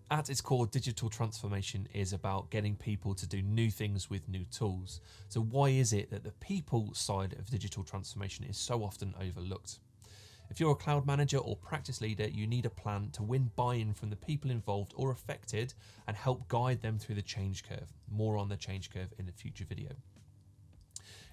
At its core, digital transformation is about getting people to do new things with new tools. So why is it that the people side of digital transformation is so often overlooked? If you're a cloud manager or practice leader, you need a plan to win buy-in from the people involved or affected and help guide them through the change curve. More on the change curve in a future video.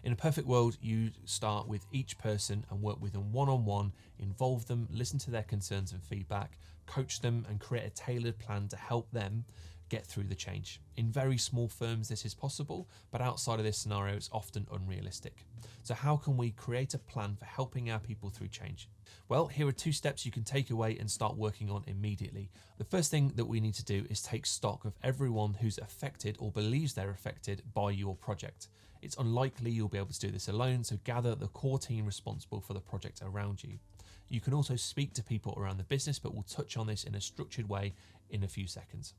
In a perfect world, you start with each person and work with them one-on-one, involve them, listen to their concerns and feedback, coach them and create a tailored plan to help them get through the change. In very small firms, this is possible, but outside of this scenario, it's often unrealistic. So how can we create a plan for helping our people through change? Well, here are 2 steps you can take away and start working on immediately. The first thing that we need to do is take stock of everyone who's affected or believes they're affected by your project. It's unlikely you'll be able to do this alone, so gather the core team responsible for the project around you. You can also speak to people around the business, but we'll touch on this in a structured way in a few seconds.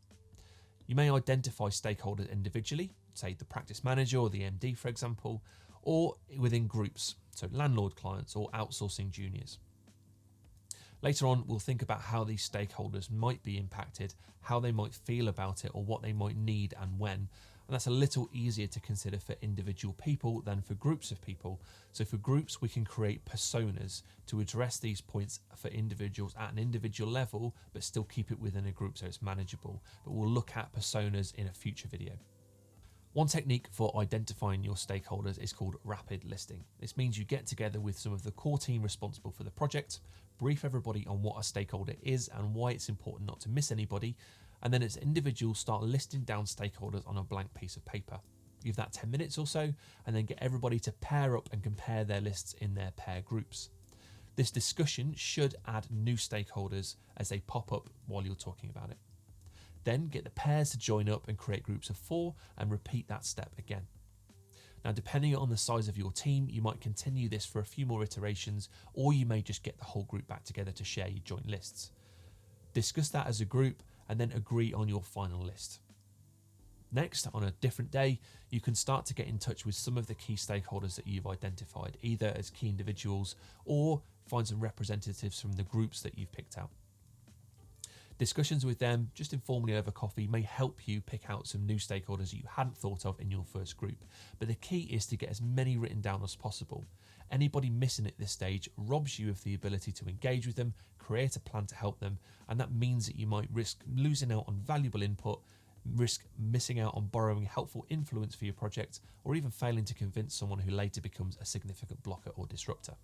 You may identify stakeholders individually, say the practice manager or the MD, for example, or within groups, so landlord clients or outsourcing juniors. Later on, we'll think about how these stakeholders might be impacted, how they might feel about it, or what they might need and when. And that's a little easier to consider for individual people than for groups of people. So for groups, we can create personas to address these points for individuals at an individual level, but still keep it within a group so it's manageable. But we'll look at personas in a future video. One technique for identifying your stakeholders is called rapid listing. This means you get together with some of the core team responsible for the project, brief everybody on what a stakeholder is and why it's important not to miss anybody, and then as individuals start listing down stakeholders on a blank piece of paper. Give that 10 minutes or so, and then get everybody to pair up and compare their lists in their pair groups. This discussion should add new stakeholders as they pop up while you're talking about it. Then get the pairs to join up and create groups of 4 and repeat that step again. Now, depending on the size of your team, you might continue this for a few more iterations, or you may just get the whole group back together to share your joint lists. Discuss that as a group and then agree on your final list. Next, on a different day, you can start to get in touch with some of the key stakeholders that you've identified, either as key individuals or find some representatives from the groups that you've picked out. Discussions with them, just informally over coffee, may help you pick out some new stakeholders that you hadn't thought of in your first group. But the key is to get as many written down as possible. Anybody missing at this stage robs you of the ability to engage with them, create a plan to help them, and that means that you might risk losing out on valuable input, risk missing out on borrowing helpful influence for your project, or even failing to convince someone who later becomes a significant blocker or disruptor.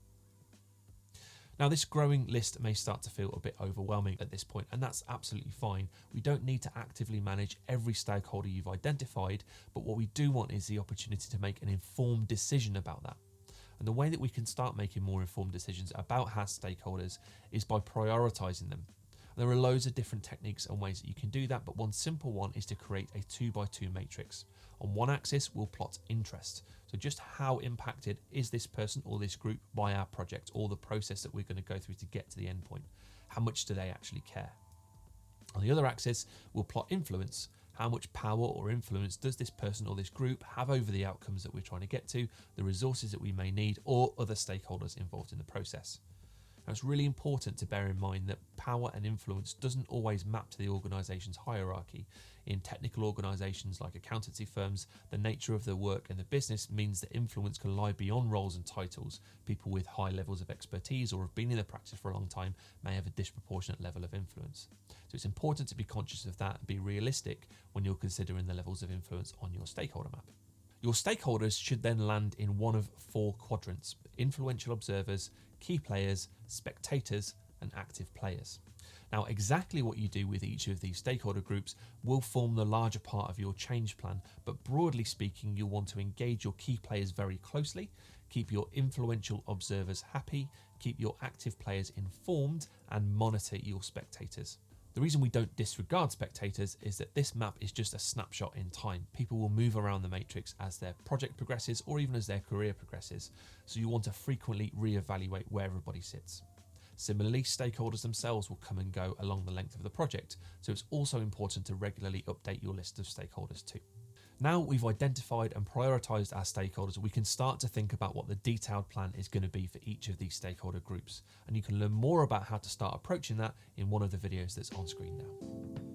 Now, this growing list may start to feel a bit overwhelming at this point, and that's absolutely fine. We don't need to actively manage every stakeholder you've identified, but what we do want is the opportunity to make an informed decision about that. And the way that we can start making more informed decisions about our stakeholders is by prioritizing them. There are loads of different techniques and ways that you can do that, but one simple one is to create a 2x2 matrix. On one axis, we'll plot interest. So just how impacted is this person or this group by our project or the process that we're going to go through to get to the end point? How much do they actually care? On the other axis, we'll plot influence. How much power or influence does this person or this group have over the outcomes that we're trying to get to, the resources that we may need, or other stakeholders involved in the process? Now, it's really important to bear in mind that power and influence doesn't always map to the organisation's hierarchy. In technical organisations like accountancy firms, the nature of the work and the business means that influence can lie beyond roles and titles. People with high levels of expertise or have been in the practice for a long time may have a disproportionate level of influence. So it's important to be conscious of that and be realistic when you're considering the levels of influence on your stakeholder map. Your stakeholders should then land in one of 4 quadrants: influential observers, key players, spectators, and active players. Now, exactly what you do with each of these stakeholder groups will form the larger part of your change plan, but broadly speaking, you'll want to engage your key players very closely, keep your influential observers happy, keep your active players informed, and monitor your spectators. The reason we don't disregard spectators is that this map is just a snapshot in time. People will move around the matrix as their project progresses or even as their career progresses, so you want to frequently reevaluate where everybody sits. Similarly, stakeholders themselves will come and go along the length of the project, so it's also important to regularly update your list of stakeholders too. Now we've identified and prioritised our stakeholders, we can start to think about what the detailed plan is going to be for each of these stakeholder groups. And you can learn more about how to start approaching that in one of the videos that's on screen now.